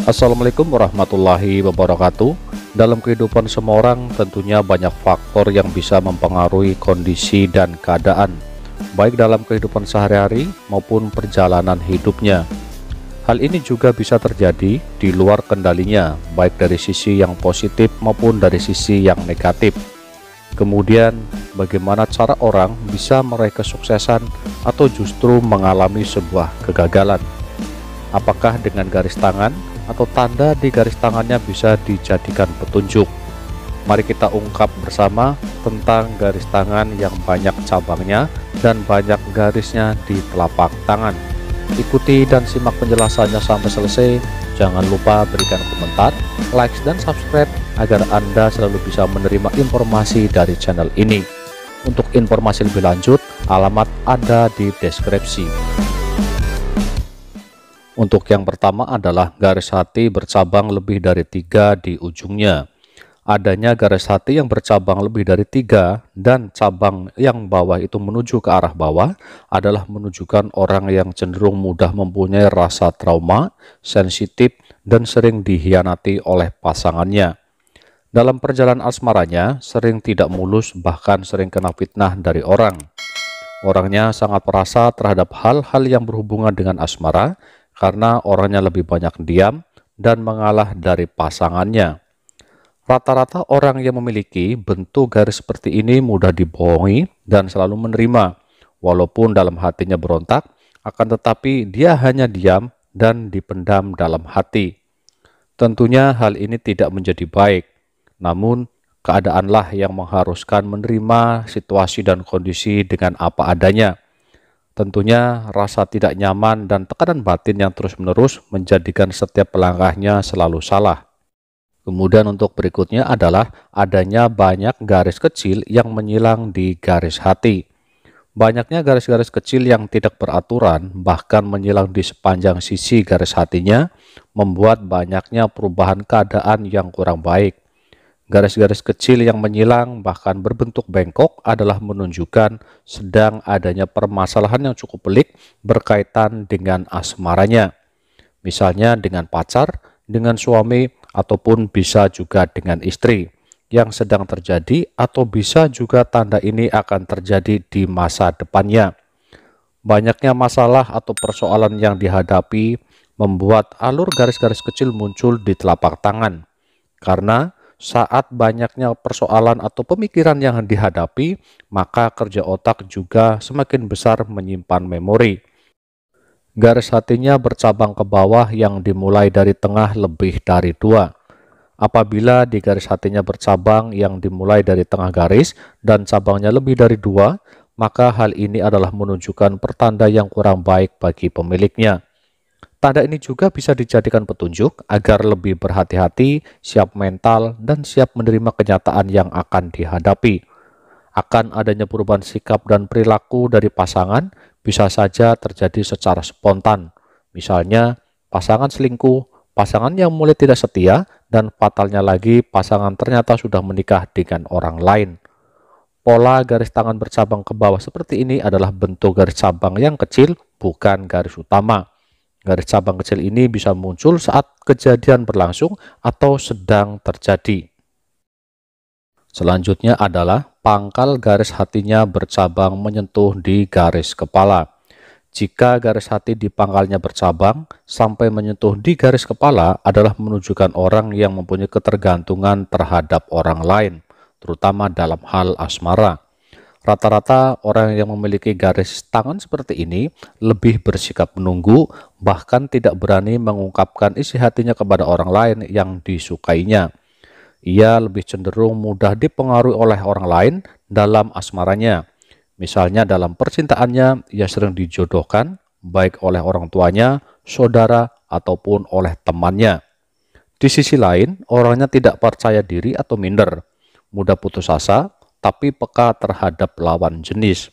Assalamualaikum warahmatullahi wabarakatuh. Dalam kehidupan semua orang tentunya banyak faktor yang bisa mempengaruhi kondisi dan keadaan, baik dalam kehidupan sehari-hari maupun perjalanan hidupnya. Hal ini juga bisa terjadi di luar kendalinya, baik dari sisi yang positif maupun dari sisi yang negatif. Kemudian, bagaimana cara orang bisa meraih kesuksesan atau justru mengalami sebuah kegagalan? Apakah dengan garis tangan atau tanda di garis tangannya bisa dijadikan petunjuk? Mari kita ungkap bersama tentang garis tangan yang banyak cabangnya dan banyak garisnya di telapak tangan. Ikuti dan simak penjelasannya sampai selesai. Jangan lupa berikan komentar, like, dan subscribe agar Anda selalu bisa menerima informasi dari channel ini. Untuk informasi lebih lanjut, alamat ada di deskripsi. Untuk yang pertama adalah garis hati bercabang lebih dari 3 di ujungnya. Adanya garis hati yang bercabang lebih dari 3 dan cabang yang bawah itu menuju ke arah bawah adalah menunjukkan orang yang cenderung mudah mempunyai rasa trauma, sensitif, dan sering dikhianati oleh pasangannya. Dalam perjalanan asmaranya sering tidak mulus, bahkan sering kena fitnah dari orang. Orangnya sangat perasa terhadap hal-hal yang berhubungan dengan asmara, karena orangnya lebih banyak diam dan mengalah dari pasangannya. Rata-rata orang yang memiliki bentuk garis seperti ini mudah dibohongi dan selalu menerima, walaupun dalam hatinya berontak, akan tetapi dia hanya diam dan dipendam dalam hati. Tentunya hal ini tidak menjadi baik, namun keadaanlah yang mengharuskan menerima situasi dan kondisi dengan apa adanya. Tentunya rasa tidak nyaman dan tekanan batin yang terus-menerus menjadikan setiap langkahnya selalu salah. Kemudian untuk berikutnya adalah adanya banyak garis kecil yang menyilang di garis hati. Banyaknya garis-garis kecil yang tidak beraturan, bahkan menyilang di sepanjang sisi garis hatinya, membuat banyaknya perubahan keadaan yang kurang baik. Garis-garis kecil yang menyilang bahkan berbentuk bengkok adalah menunjukkan sedang adanya permasalahan yang cukup pelik berkaitan dengan asmaranya. Misalnya dengan pacar, dengan suami, ataupun bisa juga dengan istri yang sedang terjadi, atau bisa juga tanda ini akan terjadi di masa depannya. Banyaknya masalah atau persoalan yang dihadapi membuat alur garis-garis kecil muncul di telapak tangan. Karena saat banyaknya persoalan atau pemikiran yang dihadapi, maka kerja otak juga semakin besar menyimpan memori. Garis hatinya bercabang ke bawah yang dimulai dari tengah lebih dari 2. Apabila di garis hatinya bercabang yang dimulai dari tengah garis dan cabangnya lebih dari 2, maka hal ini adalah menunjukkan pertanda yang kurang baik bagi pemiliknya. Tanda ini juga bisa dijadikan petunjuk agar lebih berhati-hati, siap mental, dan siap menerima kenyataan yang akan dihadapi. Akan adanya perubahan sikap dan perilaku dari pasangan bisa saja terjadi secara spontan. Misalnya, pasangan selingkuh, pasangan yang mulai tidak setia, dan fatalnya lagi pasangan ternyata sudah menikah dengan orang lain. Pola garis tangan bercabang ke bawah seperti ini adalah bentuk garis cabang yang kecil, bukan garis utama. Garis cabang kecil ini bisa muncul saat kejadian berlangsung atau sedang terjadi. Selanjutnya adalah pangkal garis hatinya bercabang menyentuh di garis kepala. Jika garis hati di pangkalnya bercabang sampai menyentuh di garis kepala adalah menunjukkan orang yang mempunyai ketergantungan terhadap orang lain, terutama dalam hal asmara. Rata-rata orang yang memiliki garis tangan seperti ini lebih bersikap menunggu, bahkan tidak berani mengungkapkan isi hatinya kepada orang lain yang disukainya. Ia lebih cenderung mudah dipengaruhi oleh orang lain dalam asmaranya. Misalnya dalam percintaannya, ia sering dijodohkan, baik oleh orang tuanya, saudara, ataupun oleh temannya. Di sisi lain, orangnya tidak percaya diri atau minder, mudah putus asa, tapi peka terhadap lawan jenis.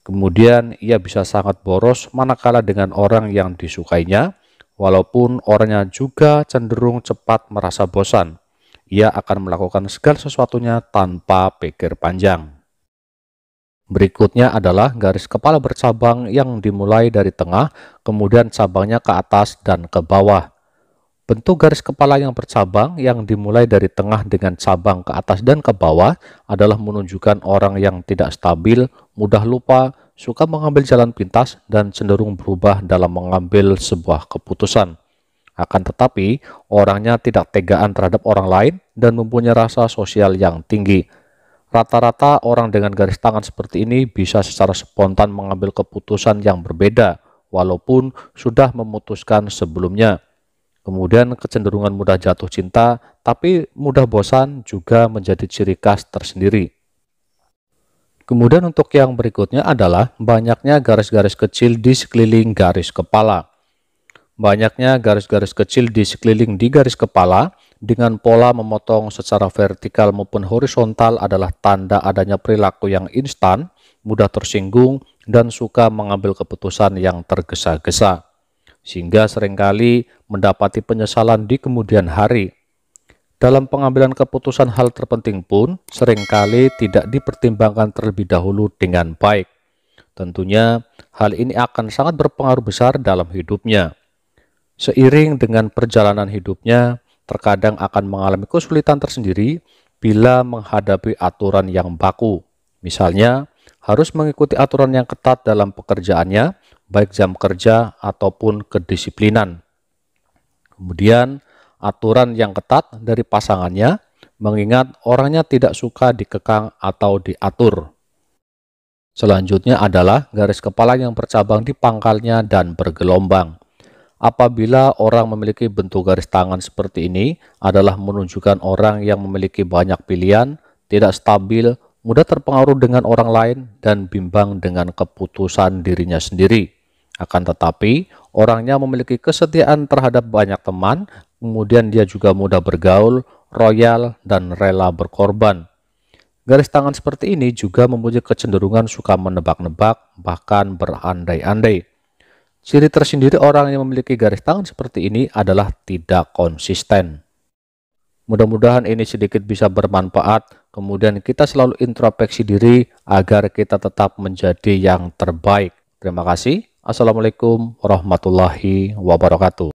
Kemudian ia bisa sangat boros manakala dengan orang yang disukainya, walaupun orangnya juga cenderung cepat merasa bosan. Ia akan melakukan segala sesuatunya tanpa pikir panjang. Berikutnya adalah garis kepala bercabang yang dimulai dari tengah, kemudian cabangnya ke atas dan ke bawah. Bentuk garis kepala yang bercabang yang dimulai dari tengah dengan cabang ke atas dan ke bawah adalah menunjukkan orang yang tidak stabil, mudah lupa, suka mengambil jalan pintas, dan cenderung berubah dalam mengambil sebuah keputusan. Akan tetapi, orangnya tidak tegaan terhadap orang lain dan mempunyai rasa sosial yang tinggi. Rata-rata orang dengan garis tangan seperti ini bisa secara spontan mengambil keputusan yang berbeda, walaupun sudah memutuskan sebelumnya. Kemudian kecenderungan mudah jatuh cinta, tapi mudah bosan juga menjadi ciri khas tersendiri. Kemudian untuk yang berikutnya adalah banyaknya garis-garis kecil di sekeliling garis kepala. Banyaknya garis-garis kecil di sekeliling di garis kepala dengan pola memotong secara vertikal maupun horizontal adalah tanda adanya perilaku yang instan, mudah tersinggung, dan suka mengambil keputusan yang tergesa-gesa, sehingga seringkali mendapati penyesalan di kemudian hari. Dalam pengambilan keputusan hal terpenting pun seringkali tidak dipertimbangkan terlebih dahulu dengan baik. Tentunya hal ini akan sangat berpengaruh besar dalam hidupnya. Seiring dengan perjalanan hidupnya, terkadang akan mengalami kesulitan tersendiri bila menghadapi aturan yang baku. Misalnya, harus mengikuti aturan yang ketat dalam pekerjaannya, baik jam kerja ataupun kedisiplinan. Kemudian, aturan yang ketat dari pasangannya, mengingat orangnya tidak suka dikekang atau diatur. Selanjutnya adalah garis kepala yang bercabang di pangkalnya dan bergelombang. Apabila orang memiliki bentuk garis tangan seperti ini, adalah menunjukkan orang yang memiliki banyak pilihan, tidak stabil, mudah terpengaruh dengan orang lain, dan bimbang dengan keputusan dirinya sendiri. Akan tetapi, orangnya memiliki kesetiaan terhadap banyak teman, kemudian dia juga mudah bergaul, royal, dan rela berkorban. Garis tangan seperti ini juga mempunyai kecenderungan suka menebak-nebak, bahkan berandai-andai. Ciri tersendiri orang yang memiliki garis tangan seperti ini adalah tidak konsisten. Mudah-mudahan ini sedikit bisa bermanfaat, kemudian kita selalu introspeksi diri agar kita tetap menjadi yang terbaik. Terima kasih. Assalamualaikum warahmatullahi wabarakatuh.